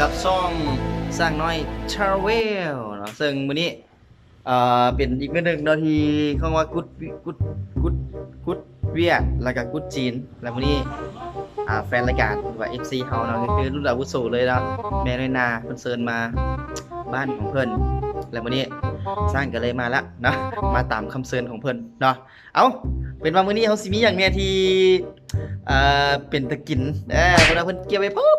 กับช่องสร้างน้อยทราเวลเนาะซึ่งมื้อนี้เป็นอีกมื้อหนึงเนาะที่เขาว่ากุดเวียดแล้วก็กุดจีนแล้วมื้อนี้แฟนรายการหรือว่า FC เฮาเนาะก็คือรุ่นอาวุโสเลยเนาะแม่น้อยนาเพิ่นเชิญมาบ้านของเพิ่นแล้วมื้อนี้สร้างก็เลยมาแล้วเนาะมาตามคำเชิญของเพิ่นเนาะเอ้าเป็นว่ามื้อนี้เฮาสิมีหยังแหน่ที่เป็นตะกินเวลาเพิ่นเก็บไว้ปุ๊บ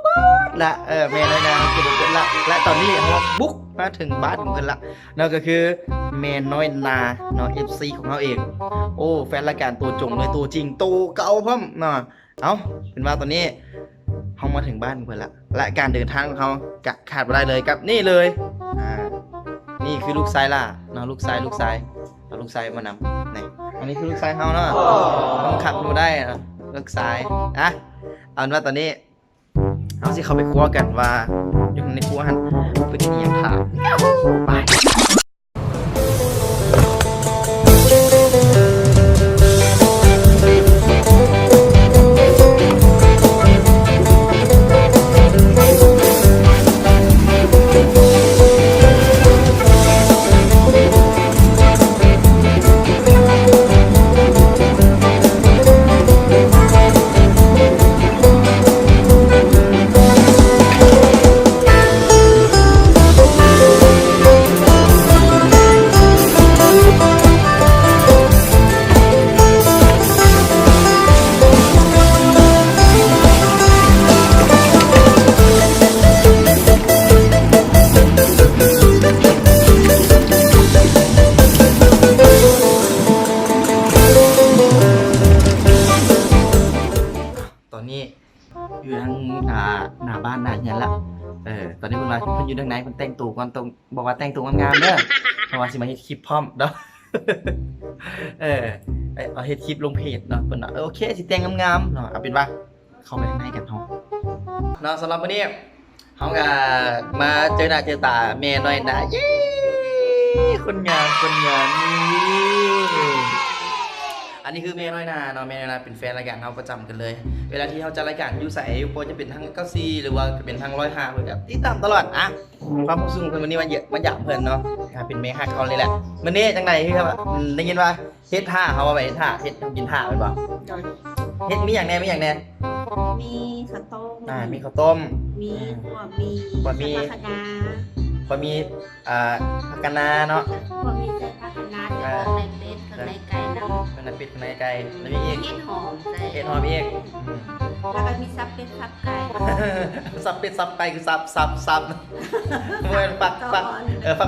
ละแม่น้อยนาเก็บไว้เพิ่นละและตอนนี้เฮาบุกมาถึงบ้านของเพิ่นละนั่นก็คือแม่น้อยนาเนาะ FC ของเฮาเองโอ้แฟนรายการตัวจงเลยตัวจริงตัวเก่าพร้อมเนาะเอ้าเป็นว่าตอนนี้เฮามาถึงบ้านเพิ่นละและการเดินทางของเฮาขาดบ่ได้เลยกับนี่เลยนี่คือลูกชายล่ะเนาะลูกชายเอาลูกชายมานำนี่อันนี้คือลูกชายเฮาเนาะต้องขับดูได้เนาะลูกชายเอาเป็นว่าตอนนี้เอาสิเข้าไปครัวกันว่าอยู่ในครัวหั่นเพิ่นสิมีหยังทานไปตอนนี้อยู่ทางหน้าบ้านหน้าเรือนละตอนนี้เพิ่นอยู่ทางไหนเพิ่นแต่งตัวก่อนต้องบอกว่าแต่งตัวงามๆเด้อเพราะว่าสิมาเฮ็ดคลิปพร้อมเนาะเอาเฮ็ดคลิปลงเพจเนาะเพิ่นโอเคสิแต่งงามๆเนาะเอาเป็นว่าเข้าไปข้างในกันเฮาเนาะสำหรับวันนี้เฮาก็มาเจอหน้าเจอตาแม่น้อยนาเย้คนงามนี่อันนี้คือแม่น้อยนาเนาะแม่น้อยนาเป็นแฟนรายการเฮาประจำกันเลยเวลาที่เฮาจัดรายการอยู่ไสบ่จะเป็นทาง94หรือว่าจะเป็นทาง105เพิ่นก็ติดตามตลอดความรู้สึกของเพิ่นวันนี้มาเยอะมาหยามเพิ่นเนาะเป็นแม่ฮักเขาเลยแหละมื้อนี้จังได๋คือครับได้ยินว่าเฮ็ดท่าเฮาว่าไปเฮ็ดท่าเฮ็ดกินท่าแม่นบ่เฮ็ดมีหยังแหน่มีข้าวต้มมีข้าวต้มมีบะหมี่ผักคะน้าบะหมี่ผักคะน้าเนาะบะหมี่ใส่ผักคะน้าเดี๋ยวในเป็ดข้างในไก่นะข้างในเป็ดข้างในไก่แล้วมีอีกเห็ดหอมใส่เห็ดหอมอีกแล้วก็มีซับเป็ดซับไก่ซับเป็ดซับไก่คือซับเหมือนปัก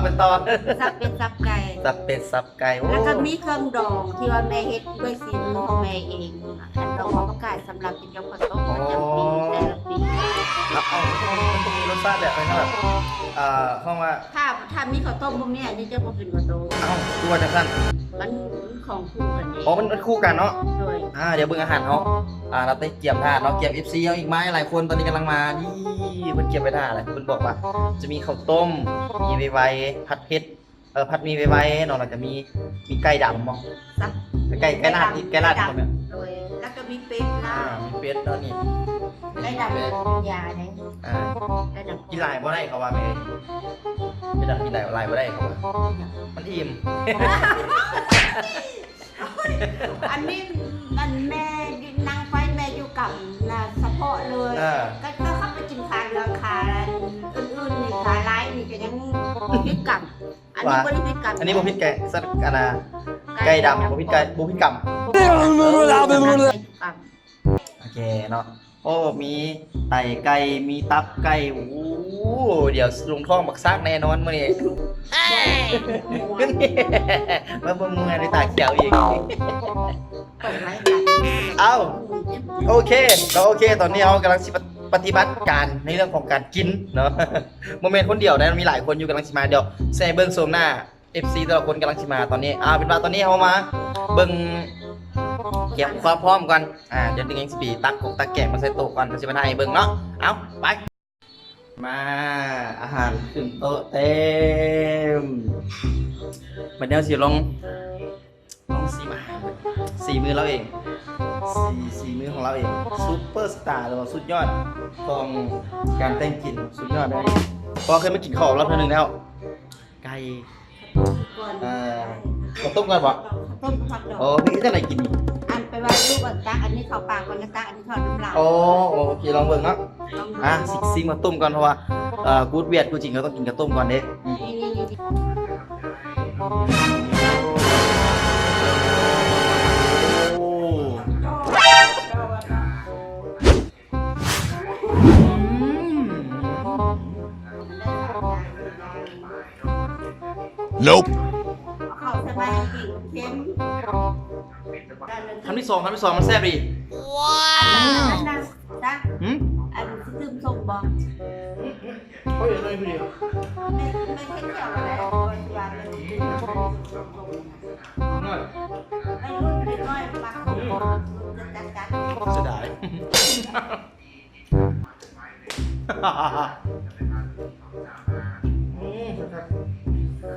เป็นตอนซับเป็ดซับไก่ซับเป็ดซับไก่แล้วก็มีเครื่องดองที่ว่าแม่เฮ็ดด้วยสีมือของแม่เองอันดองมะพร้าวสำหรับเป็นยำข้าวต้มประจำปีแต่ละปีแล้วมันต้องมีรสชาติแบบอะไรนะแบบห้องว่าถ้ามีข้าวต้มพวกนี้อันนี้จะบ่เป็นข้าวต้มตัวจังซั่นมันของคู่กันเองมันคู่กันเนาะโดยเดี๋ยวเบิ่งอาหารเฮาเราได้เกียบท่าเนาะเกียบ FC เอาอีกไม้หลายคนตอนนี้กำลังมานี่เพิ่นเกียบไว้ท่าอะไรเพิ่นบอกว่าจะมีข้าวต้มมีไวผัดเผ็ดผัดมีไวเนาะแล้วก็มีไก่ดำบ่ไก่ลาดตรงนี้โดยแล้วก็มีเป็ดลาบมีเป็ดเนาะนี่ไก่ดำเป็นยาไงไก่ดำกินหลายบ่ได้เขาว่าแม่ไม่ได้กินหลายบ่ได้เขาว่ามันอิ่มอันนี้แม่นางไฟแม่อยู่กับเฉพาะเลยก็เข้าไปกินขาเรือขาอื่นๆนี่ขาร้ายนี่ก็ยังพิษกรรมอันนี้บ่ได้พิษกรรมอันนี้บ่พิษไก่สัตว์ไก่ดำบ่พิษไก่บ่พิษกรรมโอเคเนาะโอ้มีไตไก่มีตับไก่โอ้เดี๋ยวลงท้องบักซักแน่นอนมื้อนี้มาเบิ่งมือในตาเขียวอีกโอเคตอนนี้เรากำลังปฏิบัติการในเรื่องของการกินเนาะโมเมนต์คนเดียวนะมีหลายคนอยู่กำลังสิมาเดี๋ยวแซ่เบิ่งโซมหน้า FC แต่ละคนกำลังสิมาตอนนี้เป็นว่าตอนนี้เฮามาเบิ่งเก็บความพร้อมก่อนเดี๋ยวดึง XP ตักแกงมาใส่โต๊ะก่อนสิมาให้เบิ่งเนาะเอาไปมาอาหารขึ้นโต๊ะเต็มบัดเดี๋ยวสิลองสิมา สี่มือเราเองสี่มือของเราเองซูเปอร์สตาร์หรือว่าสุดยอดของการแต่งกลิ่นสุดยอดเลยพอเคยมากินข้าวรอบนึงแล้วไก่ ก่อน ข้าวต้มกันปะ ต้มผักดอก โอ้พี่จะอะไรกิน อันไปว่าลูกอันตักอันนี้เข้าปากคนนั้นตักอันนี้เข้าน้ำลาย โอ้โอเคลองเบิ่งเนาะ ลองดู ซิงมาต้มก่อนเพราะว่ากูดเวียดกูจริงก็ต้องกินกับต้มก่อนเด้ นี่โอ้Nope. เข้าสบายกินเค็ม คำที่สองมันแซ่บดี อันนั้นจ้ะ หืม อันซึมส่งบอก โอ้ยเลยพี่เดียว ไม่ใช่เกี่ยวอะไรวันวันเลย น้อย ไอ้รุ่นเล็กน้อยมาของจะจัด เสียดาย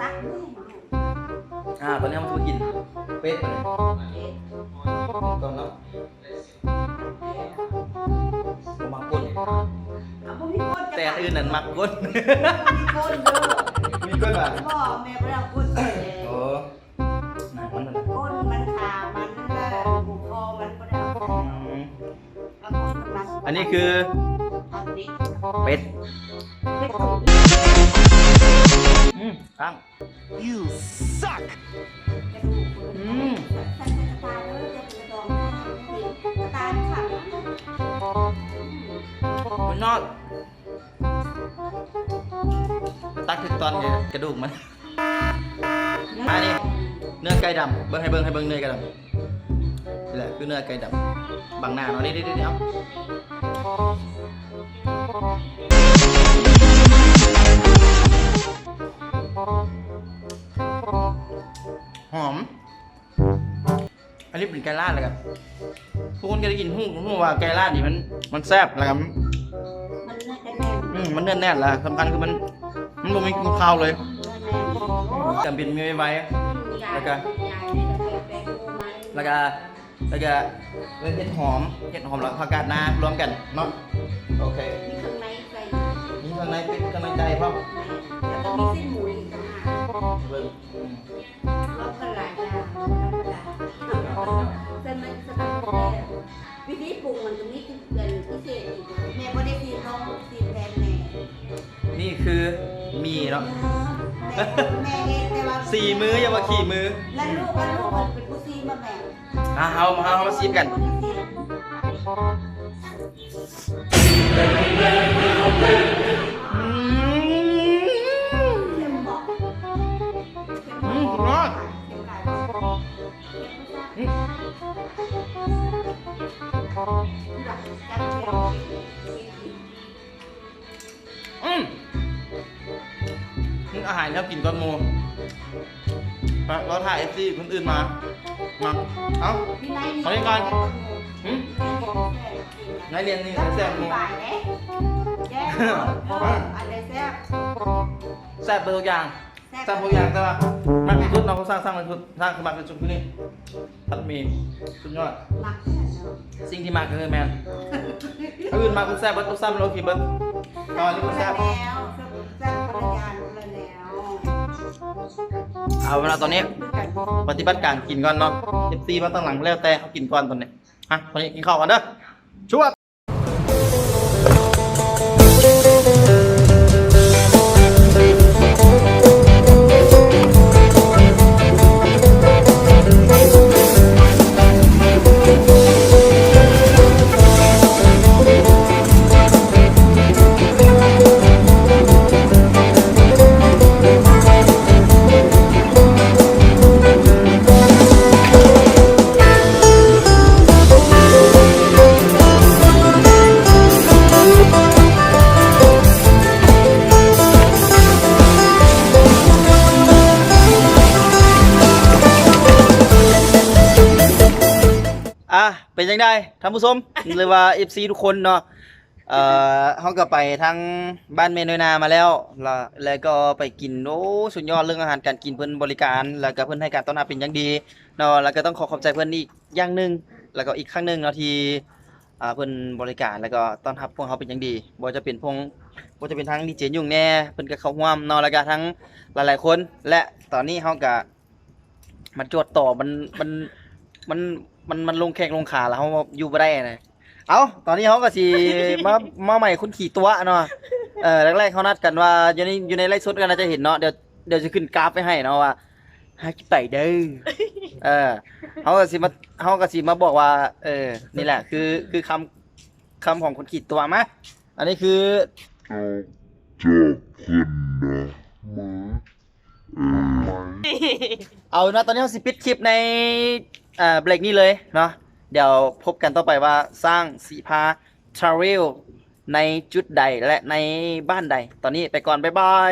ตักนี่ ตอนนี้มันคือกินเป็ดไปเลยก่อนแล้วผมมักก้น เอาพวกพี่โคตร แต่อันอื่นนั่นมักก้น พี่โคตรเด้อ มีก้นป่ะ พ่อแม่ไม่ได้พูดเลย โอ้หนังมันนั่น ก้นมันขามันหูคอมันก็ได้ อันนี้คือ อันนี้ เป็ด เป็ดตุ๋น ตั้ง You suck. กระดูกใส่กระตาเลยจะเป็นกระดองกระตาขาด มันนอกตักถึงตอนเนี่ยกระดูกมัน อันนี้ เนื้อไก่ดำเบิ้งให้เบิ้งเนื้อไก่ดำนี่แหละคือเนื้อไก่ดำบางหน้าเนาะนี่เดี๋ยวหอม อันนี้เป็นไก่ลาดเลยครับทุกคนก็ได้กินหูว่าไก่ลาดนี่มันแซ่บนะครับ มันน่าจะแน่น มันเนื้อแน่นแหละสำคัญคือมันบ่มีกินข้าวเลย จำเป็นมีไว้แล้วก็เห็ดหอมแล้วผักกาดนารวมกันเนาะโอเค มีข้างในใส่ นี่ข้างในเป็นข้างในใจพ่อ แล้วก็มีเส้นหมูอีกต่างหาก เบิ่ง เราก็หลายอย่างเส้นมันสตั๊กแน่วิธีปรุงมันตรงนี้คือเกินพิเศษอีกแม่ไม่ได้ซีน้องซีแทนแม่ นี่คือมีเนาะ แม่เองแต่ว่า สี่มืออย่ามาขี่มือ แล้วลูกมันเป็นผู้ซีมาแบ่ง เอามาซีมกันอืม เข็มบอก สุดยอด เข็มหลายหลักจัดเข็ม นี่อาหารครับกินก้อนโมเราถ่าย FC คนอื่นมาเอ้า ขอเรียนก่อน นายเรียนนี่แซ่บโม อะไรแซ่บ แซ่บเป็นตัวอย่างแซ่บตัวอย่างแต่ว่ามักเป็นชุดเราเขาสร้างเป็นชุดสร้างขึ้นมาเป็นชุดคือนี่ทัดมีสุดยอด มัก สิ่งที่มาคือแมนถ้าอื่นมาคุณแซ่บเบิร์ดต้องซ้ำเราคิดเบิร์ดตอนนี้คุณแซ่บ แล้วแซ่บภรรยาดูแลแล้ว เอาเวลาตอนนี้ปฏิบัติการกินก่อนเนาะ FC มาตั้งหลังแล้วแต่เขากินก่อนตอนนี้ตอนนี้กินข้าวกันเด้อชัวร์เป็นยังไงท่านผู้ชม หรือว่า FC ทุกคนเนาะ เฮาก็ไปทั้งบ้านแม่น้อยนามาแล้วแล้วก็ไปกินโอ้สุดยอดเรื่องอาหารการกินเพิ่นบริการแล้วก็เพิ่นให้การต้อนรับเป็นอย่างดีเนาะแล้วก็ต้องขอบใจเพิ่นอีกอย่างหนึงแล้วก็อีกครั้งหนึงเนาะที่เพิ่นบริการแล้วก็ต้อนรับพวกเราเป็นอย่างดีบ่จะเป็นทั้งดีเจยุ่งแน่เพิ่นก็เข้าร่วมเนาะแล้วก็ทั้งหลายๆคนและตอนนี้เฮาก็มันจวดต่อมันลงแข้งลงขาแล้วเฮาอยู่บ่ได้นะเอาตอนนี้เฮาก็สิมาใหม่คุณขี่ตัวเนาะแรกๆเขานัดกันว่าอยู่ในไลฟ์สดกันน่าจะเห็นเนาะเดี๋ยวจะขึ้นกราฟไว้ให้เนาะว่าหาไปเด้อเฮาก็สิมาบอกว่านี่แหละคือคำของคนขี่ตัวมาอันนี้คือ เอานะตอนนี้เราสิปิดคลิปในเบรกนี้เลยเนาะเดี๋ยวพบกันต่อไปว่าสร้างสีพาทราเวลในจุดใดและในบ้านใด ตอนนี้ไปก่อน บ๊ายบาย